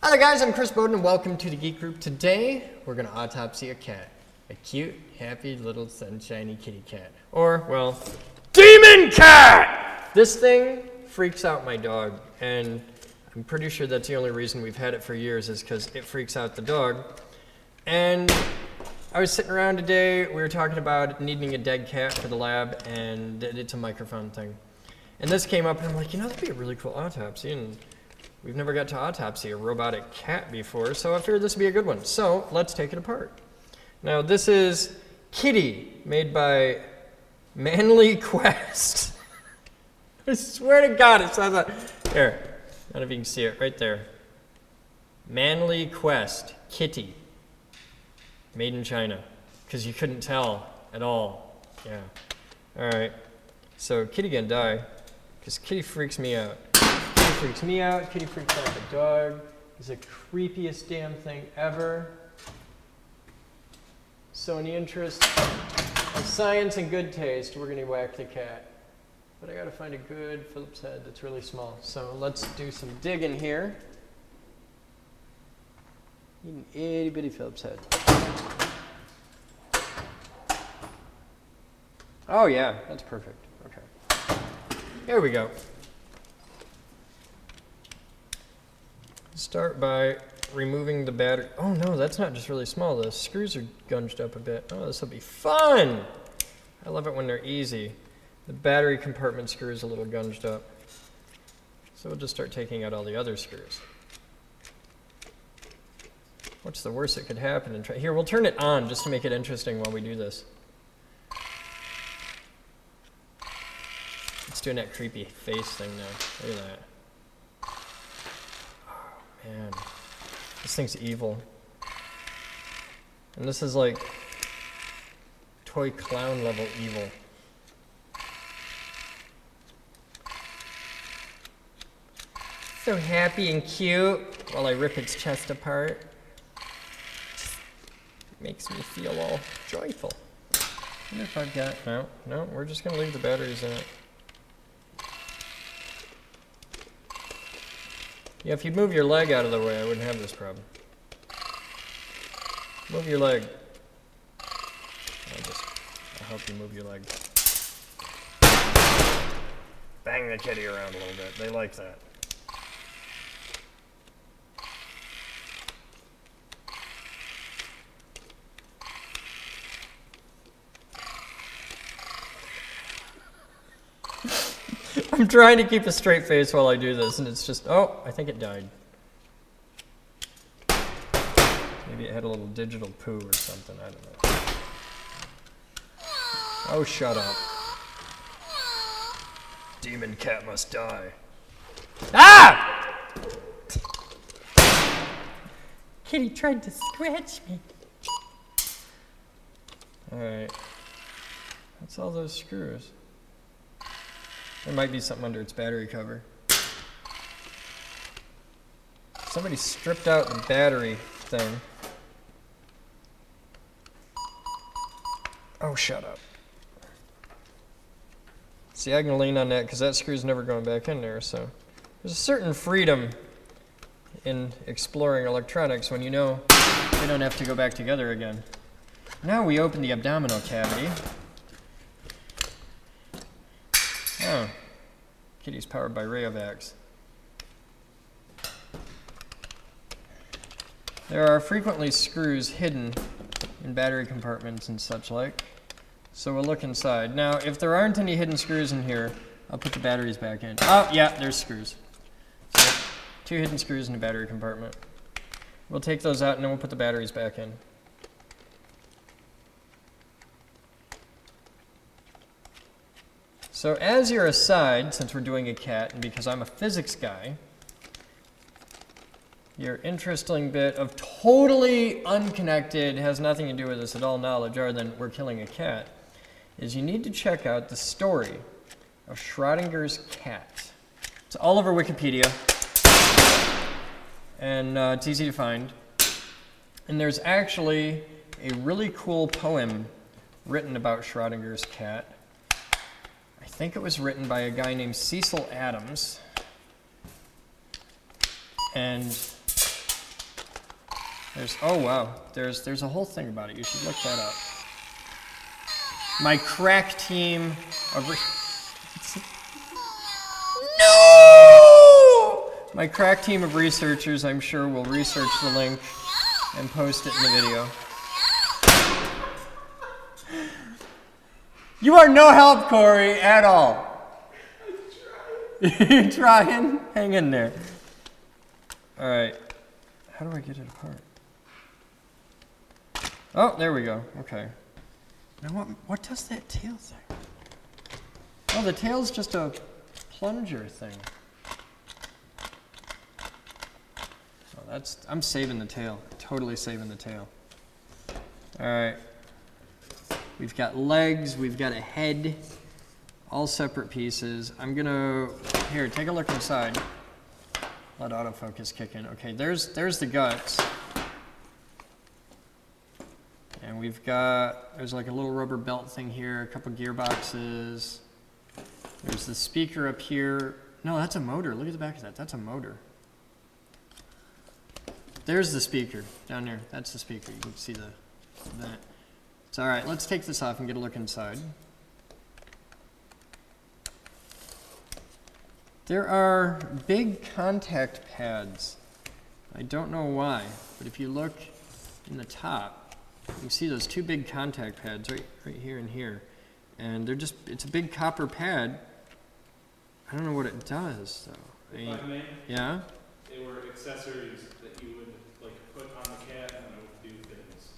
Hi guys, I'm Chris Bowden and welcome to the Geek Group. Today, we're going to autopsy a cat. A cute, happy little sunshiny kitty cat. Or, well, demon cat! This thing freaks out my dog, and I'm pretty sure that's the only reason we've had it for years is because it freaks out the dog. And I was sitting around today, we were talking about needing a dead cat for the lab, and it's a microphone thing. And this came up, and I'm like, that'd be a really cool autopsy, and we've never got to autopsy a robotic cat before, so I figured this would be a good one. So let's take it apart. Now this is Kitty, made by Manly Quest. I swear to God it says that. Here, I don't know if you can see it right there. Manly Quest, Kitty, made in China, because you couldn't tell at all. Yeah. All right. So Kitty gonna die, because Kitty freaks me out. Kitty freaks me out, Kitty freaks out the dog. It's the creepiest damn thing ever. So in the interest of science and good taste, we're gonna whack the cat. But I gotta find a good Phillips head that's really small. So let's do some digging here. Need an itty bitty Phillips head. Oh yeah, that's perfect. Okay. Here we go. Start by removing the battery. Oh no, that's not just really small. The screws are gunged up a bit. Oh, this will be fun. I love it when they're easy. The battery compartment screw is a little gunged up. So we'll just start taking out all the other screws. What's the worst that could happen? And here, we'll turn it on just to make it interesting while we do this. It's doing that creepy face thing now. Look at that. Man, this thing's evil. And this is like toy clown level evil. So happy and cute while I rip its chest apart. Makes me feel all joyful. I wonder if I've got, no, we're just gonna leave the batteries in it. Yeah, if you'd move your leg out of the way, I wouldn't have this problem. Move your leg. I'll help you move your leg. Bang the kitty around a little bit. They like that. I'm trying to keep a straight face while I do this, and it's just, oh, I think it died. Maybe it had a little digital poo or something, I don't know. Oh, shut up. Demon cat must die. Ah! Kitty tried to scratch me. Alright. That's all those screws. There might be something under its battery cover. Somebody stripped out the battery thing. Oh, shut up. See, I can lean on that because that screw's never going back in there, so there's a certain freedom in exploring electronics when you know they don't have to go back together again. Now we open the abdominal cavity. Oh, Kitty's powered by Rayovacs. There are frequently screws hidden in battery compartments and such like, so we'll look inside. Now, if there aren't any hidden screws in here, I'll put the batteries back in. Oh, yeah, there's screws. So, 2 hidden screws in the battery compartment. We'll take those out and then we'll put the batteries back in. So as your aside, since we're doing a cat, and because I'm a physics guy, your interesting bit of totally unconnected, has nothing to do with this at all knowledge other than we're killing a cat, is you need to check out the story of Schrodinger's cat. It's all over Wikipedia, and it's easy to find. And there's actually a really cool poem written about Schrodinger's cat. I think it was written by a guy named Cecil Adams. And Oh wow, there's a whole thing about it. You should look that up. My crack team of No! My crack team of researchers, I'm sure, will research the link and post it in the video. You are no help, Corey, at all. You're trying? Hang in there. All right. How do I get it apart? Oh, there we go. Okay. Now what does that tail thing? Oh, the tail's just a plunger thing. Oh, I'm saving the tail. Totally saving the tail. All right. We've got legs, we've got a head, all separate pieces. I'm gonna, here, take a look inside. Let autofocus kick in. Okay, there's the guts. And there's like a little rubber belt thing here, a couple gearboxes. There's the speaker up here. No, that's a motor. Look at the back of that. That's a motor. There's the speaker down there. That's the speaker. You can see that. It's all right. Let's take this off and get a look inside. There are big contact pads. I don't know why, but if you look in the top, you can see those two big contact pads right here and here. And it's a big copper pad. I don't know what it does, though. Yeah? They were accessories that you would put on the cat and it would do things.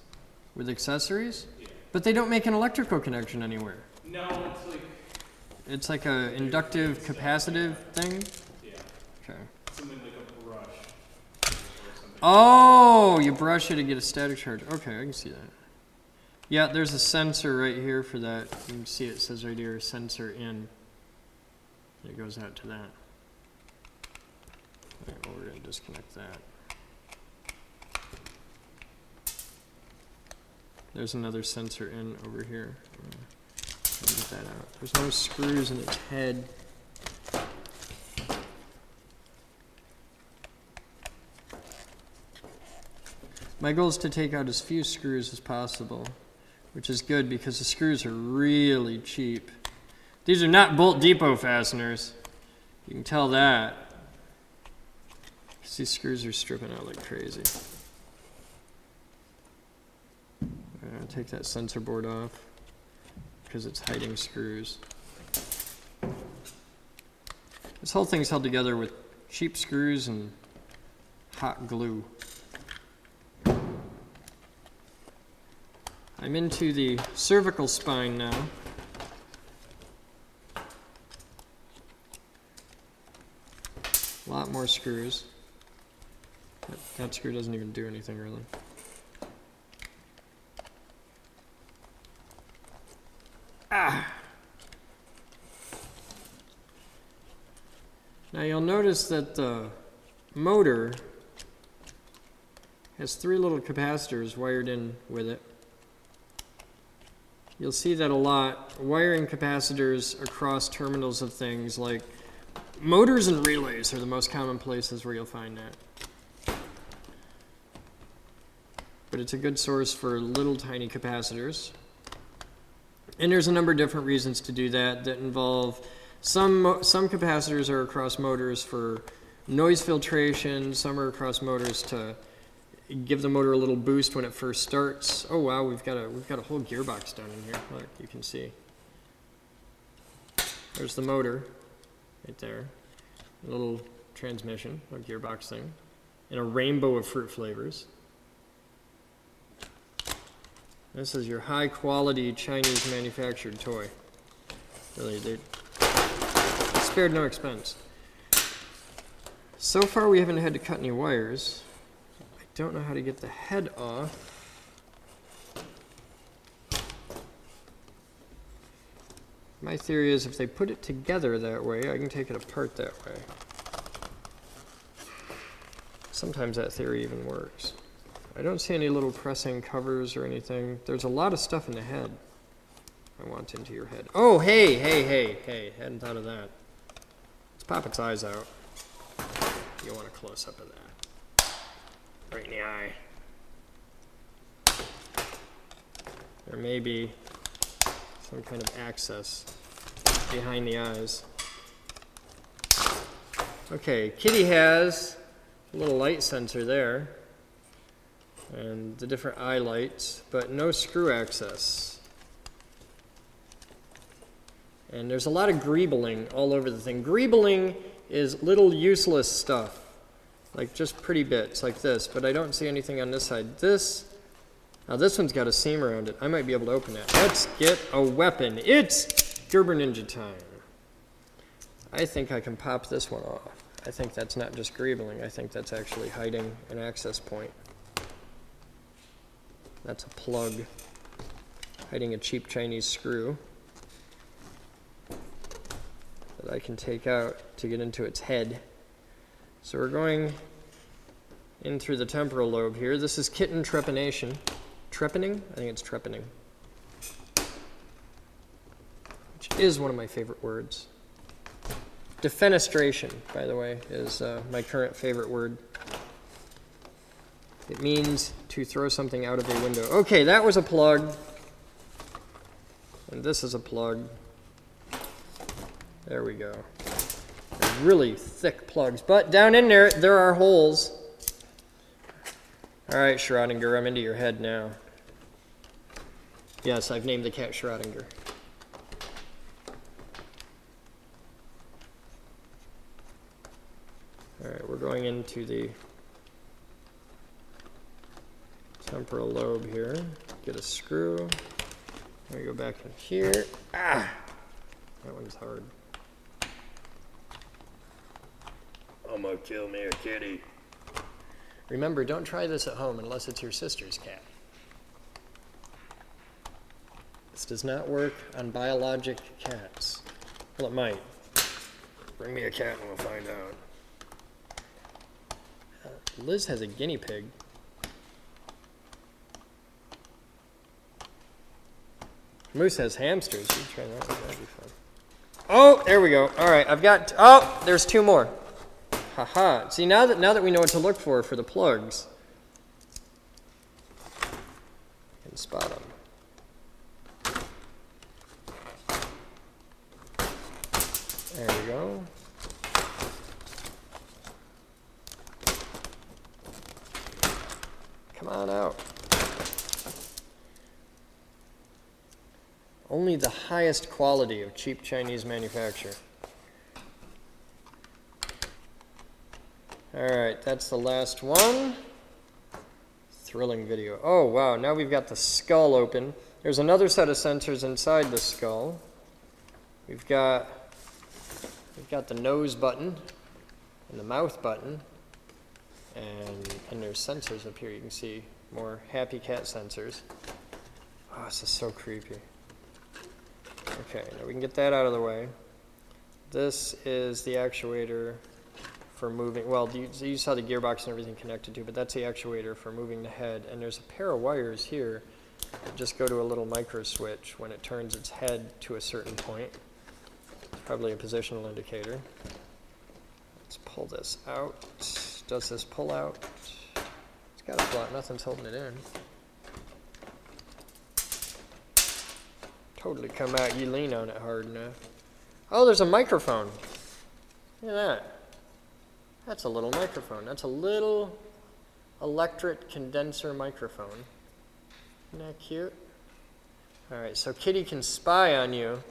With accessories? Yeah. But they don't make an electrical connection anywhere. No, It's like a inductive capacitive thing? Yeah. Okay. Something like a brush. Oh, you brush it to get a static charge. Okay, I can see that. Yeah, there's a sensor right here for that. You can see it says right here, sensor in. It goes out to that. Right, well, we're going to disconnect that. There's another sensor in over here. Get that out. There's no screws in its head. My goal is to take out as few screws as possible, which is good because the screws are really cheap. These are not Bolt Depot fasteners. You can tell that. These screws are stripping out like crazy. I'm going to take that sensor board off because it's hiding screws. This whole thing's held together with cheap screws and hot glue. I'm into the cervical spine now. A lot more screws. That screw doesn't even do anything really. Now you'll notice that the motor has 3 little capacitors wired in with it. You'll see that a lot. Wiring capacitors across terminals of things like motors and relays are the most common places where you'll find that. But it's a good source for little tiny capacitors. And there's a number of different reasons to do that involve some capacitors are across motors for noise filtration, some are across motors to give the motor a little boost when it first starts. Oh wow, we've got a whole gearbox down in here. Look, you can see. There's the motor right there. A little transmission, a gearbox thing, and a rainbow of fruit flavors. This is your high quality Chinese manufactured toy. Really, they spared no expense. So far we haven't had to cut any wires. I don't know how to get the head off. My theory is if they put it together that way, I can take it apart that way. Sometimes that theory even works. I don't see any little pressing covers or anything. There's a lot of stuff in the head. I want into your head. Oh, hey. Hadn't thought of that. Let's pop its eyes out. You want a close-up of that. Right in the eye. There may be some kind of access behind the eyes. Okay, Kitty has a little light sensor there and the different eye lights, but no screw access. And there's a lot of greebling all over the thing. Greebling is little useless stuff, like just pretty bits like this, but I don't see anything on this side. Now this one's got a seam around it. I might be able to open that. Let's get a weapon. It's Gerber Ninja time. I think I can pop this one off. I think that's not just greebling. I think that's actually hiding an access point. That's a plug, hiding a cheap Chinese screw that I can take out to get into its head. So we're going in through the temporal lobe here. This is kitten trepanation. Trepanning? I think it's trepanning. Which is one of my favorite words. Defenestration, by the way, is my current favorite word. It means to throw something out of a window. Okay, that was a plug. And this is a plug. There we go. They're really thick plugs. But down in there, there are holes. All right, Schrodinger, I'm into your head now. Yes, I've named the cat Schrodinger. All right, we're going into the temporal lobe here. Get a screw. There we go back in here. Ah! That one's hard. I'm gonna kill me a kitty. Remember, don't try this at home unless it's your sister's cat. This does not work on biologic cats. Well, it might. Bring me a cat and we'll find out. Liz has a guinea pig. Moose has hamsters. You can try that. That'd be fun. Oh, there we go. All right, I've got. Oh, there's two more. Haha. See, now that we know what to look for the plugs, I can spot them. There we go. Come on out. Only the highest quality of cheap Chinese manufacture. All right, that's the last one. Thrilling video. Oh, wow, now we've got the skull open. There's another set of sensors inside the skull. We've got the nose button and the mouth button. And there's sensors up here. You can see more happy cat sensors. Oh, this is so creepy. Okay, now we can get that out of the way. This is the actuator for moving, well, you saw the gearbox and everything connected to, but that's the actuator for moving the head. And there's a pair of wires here that just go to a little micro switch when it turns its head to a certain point. It's probably a positional indicator. Let's pull this out. Does this pull out? It's got to pull out, nothing's holding it in. Totally come out, you lean on it hard enough. Oh, there's a microphone. Look at that. That's a little microphone. That's a little electric condenser microphone. Isn't that cute? All right, so Kitty can spy on you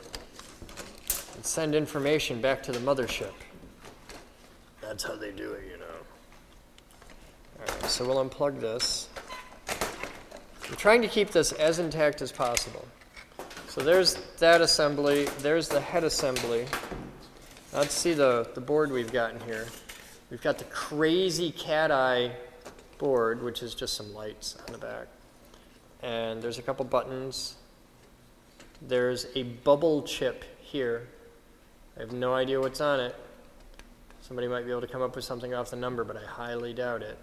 and send information back to the mothership. That's how they do it, you know. All right, so we'll unplug this. I'm trying to keep this as intact as possible. So there's that assembly. There's the head assembly. Let's see the board we've got in here. We've got the crazy cat eye board, which is just some lights on the back. And there's a couple buttons. There's a bubble chip here. I have no idea what's on it. Somebody might be able to come up with something off the number, but I highly doubt it.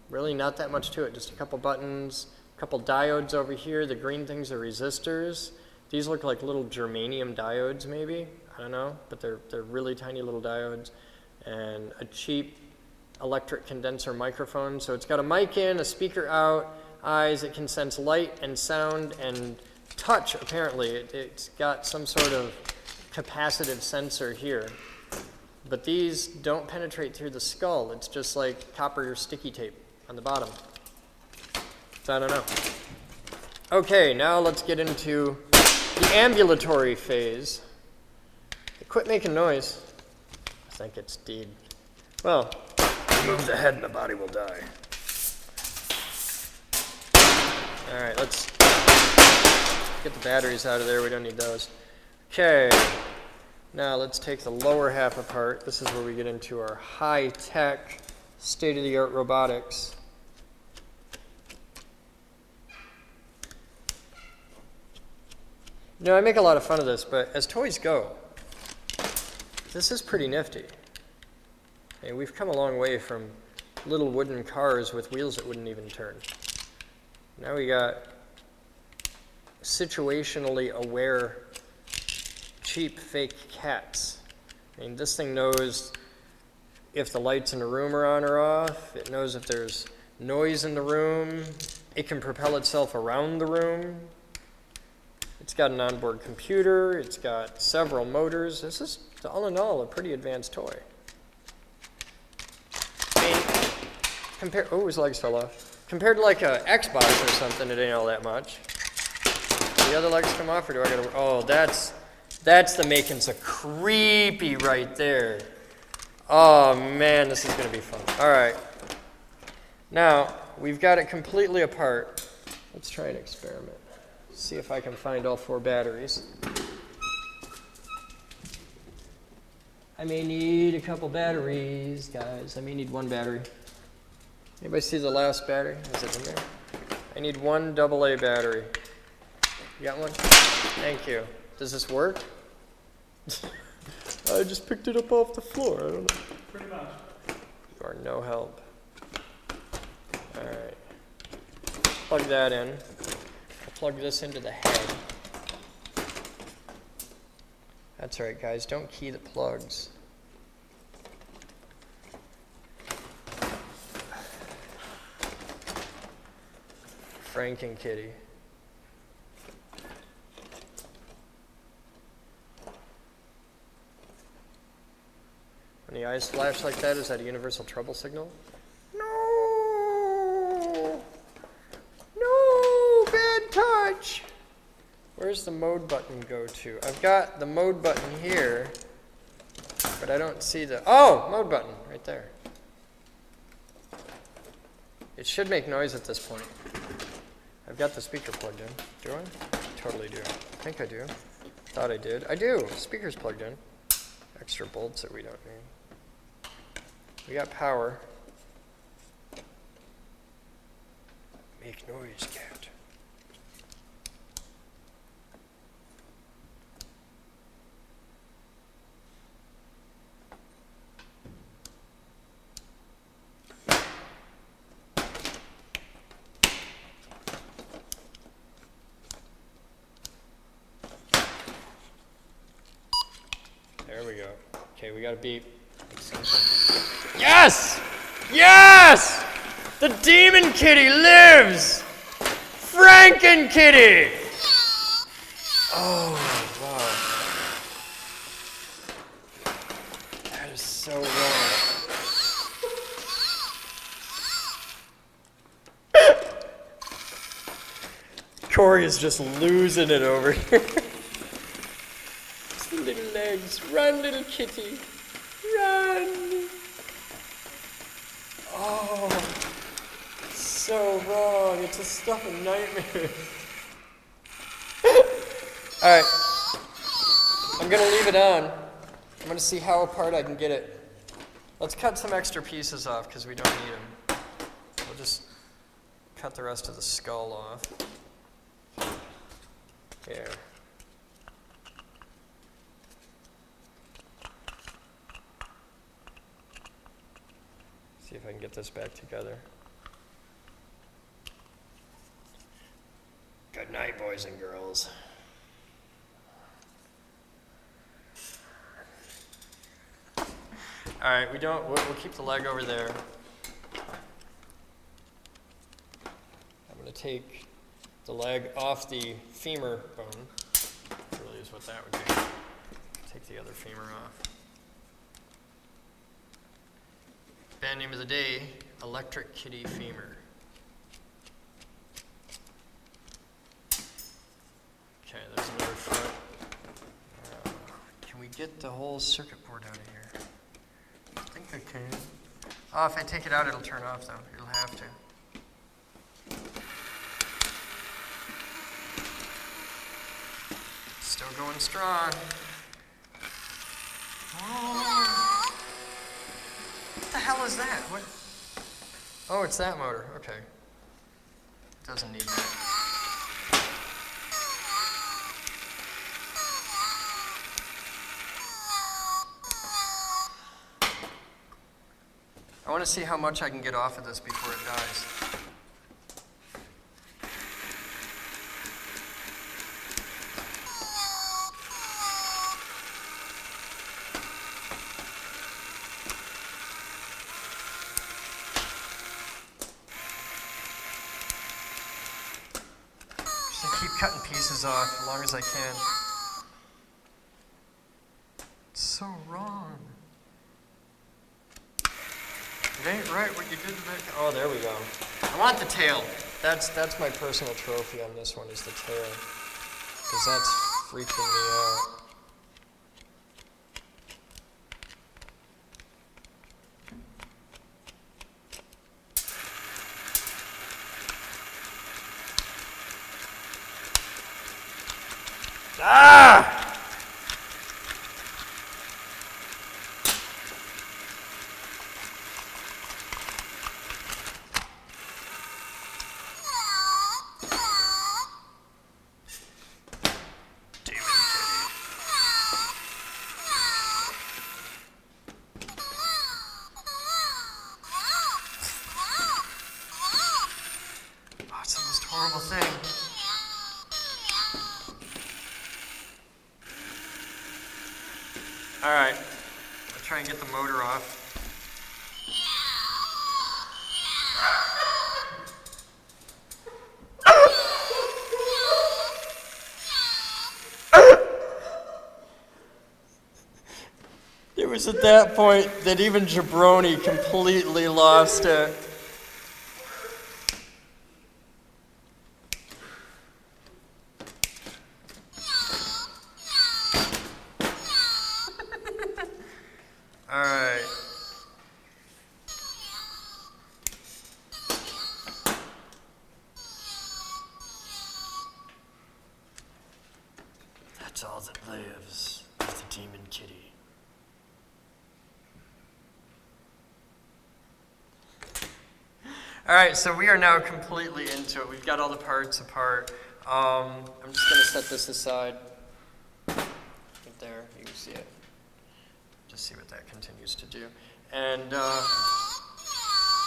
Really not that much to it, just a couple buttons, a couple diodes over here. The green things are resistors. These look like little germanium diodes maybe, I don't know, but they're really tiny little diodes. And a cheap electric condenser microphone. So it's got a mic in, a speaker out, eyes. It can sense light and sound and touch, apparently. It's got some sort of capacitive sensor here. But these don't penetrate through the skull. It's just like copper or sticky tape on the bottom. So I don't know. Okay, now let's get into the ambulatory phase. Quit making noise. I think it's deed. Well, move the head and the body will die. All right, let's get the batteries out of there. We don't need those. Okay, now let's take the lower half apart. This is where we get into our high-tech, state-of-the-art robotics. You know, I make a lot of fun of this, but as toys go, this is pretty nifty. I mean, we've come a long way from little wooden cars with wheels that wouldn't even turn. Now we got situationally aware, cheap, fake cats. I mean, this thing knows if the lights in the room are on or off. It knows if there's noise in the room. It can propel itself around the room. It's got an onboard computer. It's got several motors. This is, all in all, a pretty advanced toy. I mean, oh, his legs fell off. Compared to like a Xbox or something, it ain't all that much. Do the other legs come off, or do I gotta, oh, that's the makings of creepy right there. Oh man, this is gonna be fun. All right. Now, we've got it completely apart. Let's try an experiment. See if I can find all 4 batteries. I may need a couple batteries, guys. I may need 1 battery. Anybody see the last battery? Is it in there? I need 1 AA battery. You got one? Thank you. Does this work? I just picked it up off the floor. I don't know. Pretty much. You are no help. All right. Plug that in. I'll plug this into the head. That's right, guys. Don't key the plugs. Frank and Kitty. When the eyes flash like that, is that a universal trouble signal? No! No! Bad touch! Where's the mode button go to? I've got the mode button here, but I don't see the... Oh! Mode button, right there. It should make noise at this point. I've got the speaker plugged in. Do I? Totally do. I think I do. Thought I did. I do! Speaker's plugged in. Extra bolts that we don't need. We got power. Make noise, cat. There we go. Okay, we got a beep. Yes! Yes! The demon kitty lives! Franken kitty! Oh, wow. That is so wrong. Corey is just losing it over here. Little legs. Run, little kitty. Run. Oh, so wrong. It's a stuff of nightmares. All right. I'm going to leave it on. I'm going to see how apart I can get it. Let's cut some extra pieces off because we don't need them. We'll just cut the rest of the skull off. Here. See if I can get this back together. Good night, boys and girls. All right, we'll keep the leg over there. I'm going to take the leg off the femur bone. Really is what that would be. Take the other femur off. Band name of the day, Electric Kitty Femur. Okay, there's another foot. Can we get the whole circuit board out of here? I think I can. Oh, if I take it out, it'll turn off, though. It'll have to. Still going strong. Oh. What the hell is that? What? Oh, it's that motor. Okay. Doesn't need that. I want to see how much I can get off of this before it dies. Just keep cutting pieces off as long as I can. It's so wrong. It ain't right what you did to that. Oh, there we go. I want the tail. That's my personal trophy on this one is the tail. Because that's freaking me out. Ah! It's the most horrible thing. All right, I'll try and get the motor off. It was at that point that even Jabroni completely lost it. All right. That's all that lives is the demon kitty. All right, so we are now completely into it. We've got all the parts apart. I'm just going to set this aside. Right there, you can see it. Just see what that continues to do. And, die!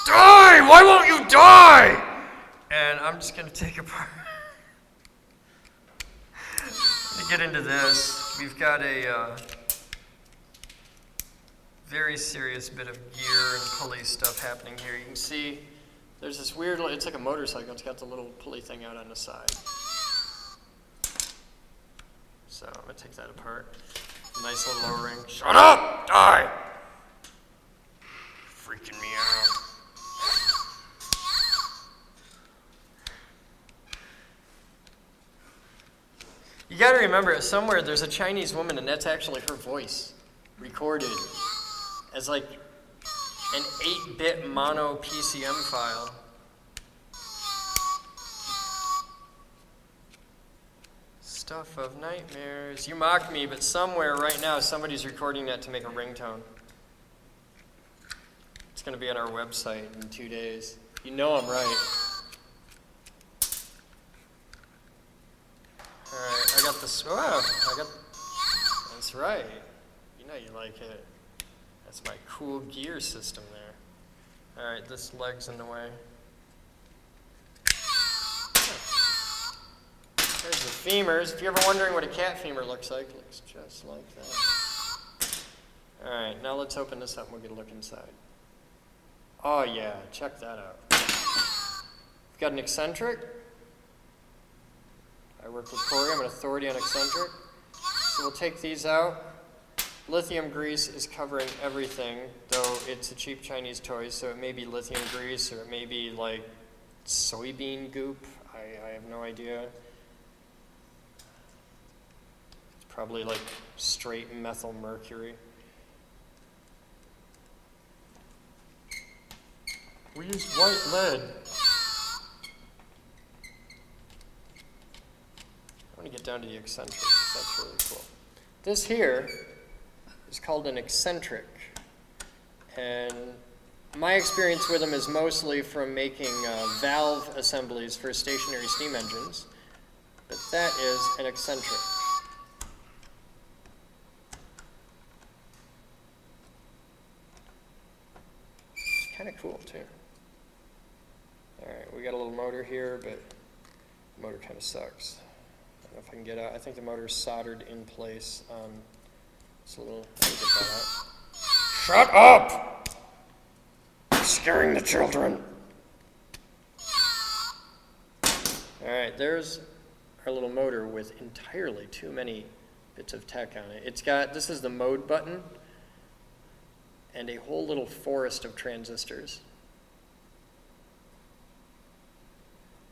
Why won't you die? And I'm just going to take apart. To get into this, we've got a very serious bit of gear and pulley stuff happening here. You can see there's this weird, it's like a motorcycle. It's got the little pulley thing out on the side. So I'm going to take that apart. Nice little O-ring. Shut up! Die! Freaking me out. You gotta remember, somewhere there's a Chinese woman, and that's actually her voice recorded as like an 8-bit mono PCM file. Stuff of nightmares. You mock me, but somewhere right now somebody's recording that to make a ringtone. It's going to be on our website in 2 days. You know I'm right. All right, I got this. Oh, that's right. You know you like it. That's my cool gear system there. All right, this leg's in the way. There's the femurs. If you're ever wondering what a cat femur looks like, it looks just like that. All right, now let's open this up and we'll get a look inside. Oh yeah, check that out. We've got an eccentric. I work with Corey. I'm an authority on eccentric. So we'll take these out. Lithium grease is covering everything, though it's a cheap Chinese toy, so it may be lithium grease or it may be like soybean goop. I have no idea. It's probably like straight methyl mercury. We used white lead. I want to get down to the eccentric because that's really cool. This here is called an eccentric. And my experience with them is mostly from making valve assemblies for stationary steam engines. But that is an eccentric. It's kind of cool too. Alright, we got a little motor here, but the motor kind of sucks. I don't know if I can get out. I think the motor's soldered in place. It's a little, let me get that out. Shut up! You're scaring the children. Alright, there's our little motor with entirely too many bits of tech on it. It's got, this is the mode button, and a whole little forest of transistors.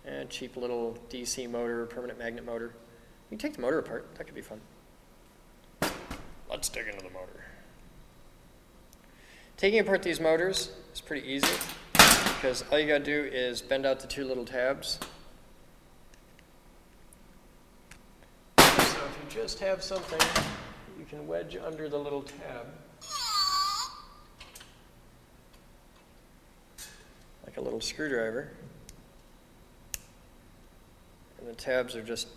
And a cheap little DC motor, permanent magnet motor. You can take the motor apart, that could be fun. Let's dig into the motor. Taking apart these motors is pretty easy because all you gotta do is bend out the two little tabs. So if you just have something, you can wedge under the little tab. Like a little screwdriver. And the tabs are just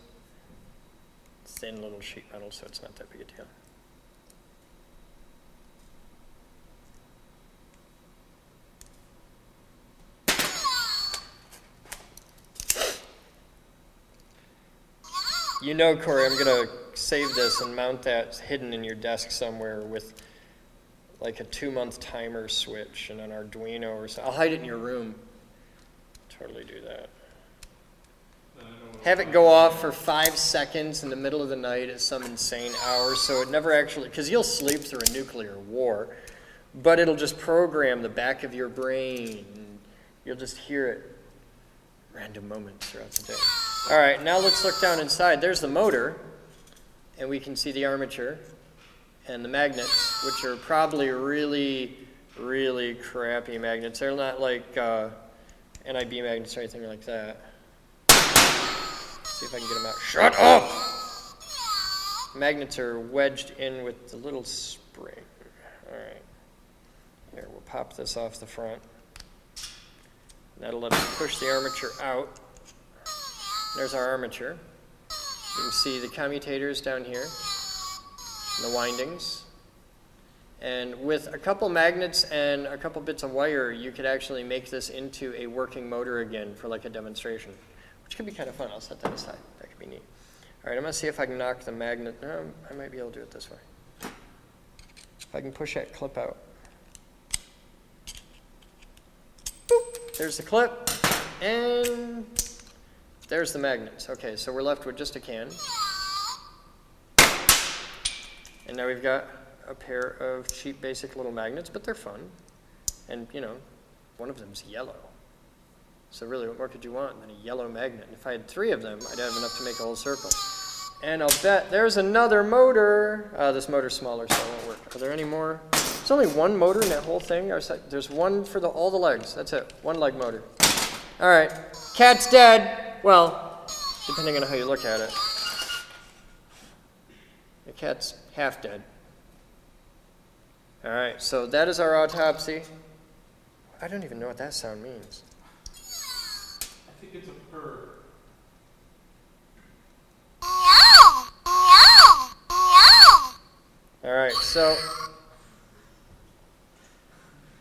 thin little sheet metal, so it's not that big a deal. You know, Corey, I'm going to save this and mount that hidden in your desk somewhere with like a 2-month timer switch and an Arduino or something. I'll hide it in your room. Totally do that. Have it go off for 5 seconds in the middle of the night at some insane hour, so it never actually, because you'll sleep through a nuclear war, but it'll just program the back of your brain. You'll just hear it random moments throughout the day. All right, now let's look down inside. There's the motor, and we can see the armature and the magnets, which are probably really, really crappy magnets. They're not like NIB magnets or anything like that. See if I can get them out. Shut up! Magnets are wedged in with the little spring. All right. Here, we'll pop this off the front. That'll let us push the armature out. There's our armature. You can see the commutators down here, and the windings. And with a couple magnets and a couple bits of wire, you could actually make this into a working motor again for like a demonstration, which could be kind of fun. I'll set that aside. That could be neat. All right, I'm going to see if I can knock the magnet. No, I might be able to do it this way. If I can push that clip out. Boop. There's the clip. And there's the magnets. Okay, so we're left with just a can. And now we've got a pair of cheap, basic little magnets, but they're fun. And, you know, one of them's yellow. So really, what more could you want than a yellow magnet? And if I had 3 of them, I'd have enough to make a whole circle. And I'll bet there's another motor. This motor's smaller, so it won't work. Are there any more? There's only one motor in that whole thing. There's one for all the legs. That's it. 1 leg motor. All right. Cat's dead. Well, depending on how you look at it. The cat's half dead. All right. So that is our autopsy. I don't even know what that sound means. I think it's a purr. All right, so.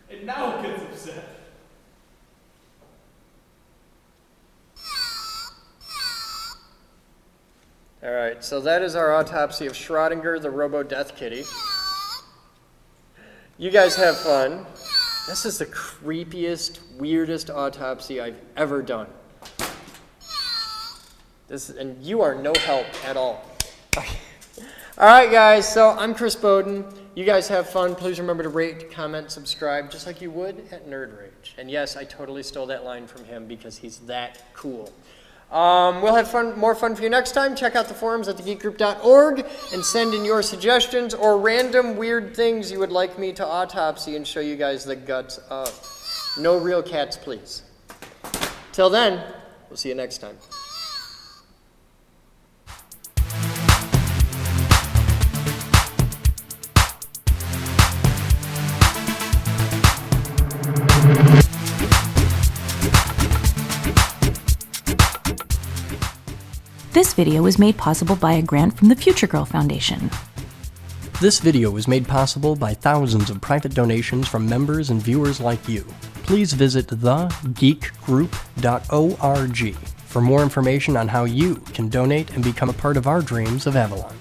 And now it gets upset. All right, so that is our autopsy of Schrödinger, the robo-death kitty. You guys have fun. This is the creepiest, weirdest autopsy I've ever done. And you are no help at all. All right, guys, so I'm Chris Bowden. You guys have fun. Please remember to rate, comment, subscribe, just like you would at Nerd Rage. And yes, I totally stole that line from him because he's that cool. We'll have more fun for you next time. Check out the forums at thegeekgroup.org and send in your suggestions or random weird things you would like me to autopsy and show you guys the guts of. No real cats, please. Till then, we'll see you next time. This video was made possible by a grant from the Future Girl Foundation. This video was made possible by thousands of private donations from members and viewers like you. Please visit thegeekgroup.org for more information on how you can donate and become a part of our dreams of Avalon.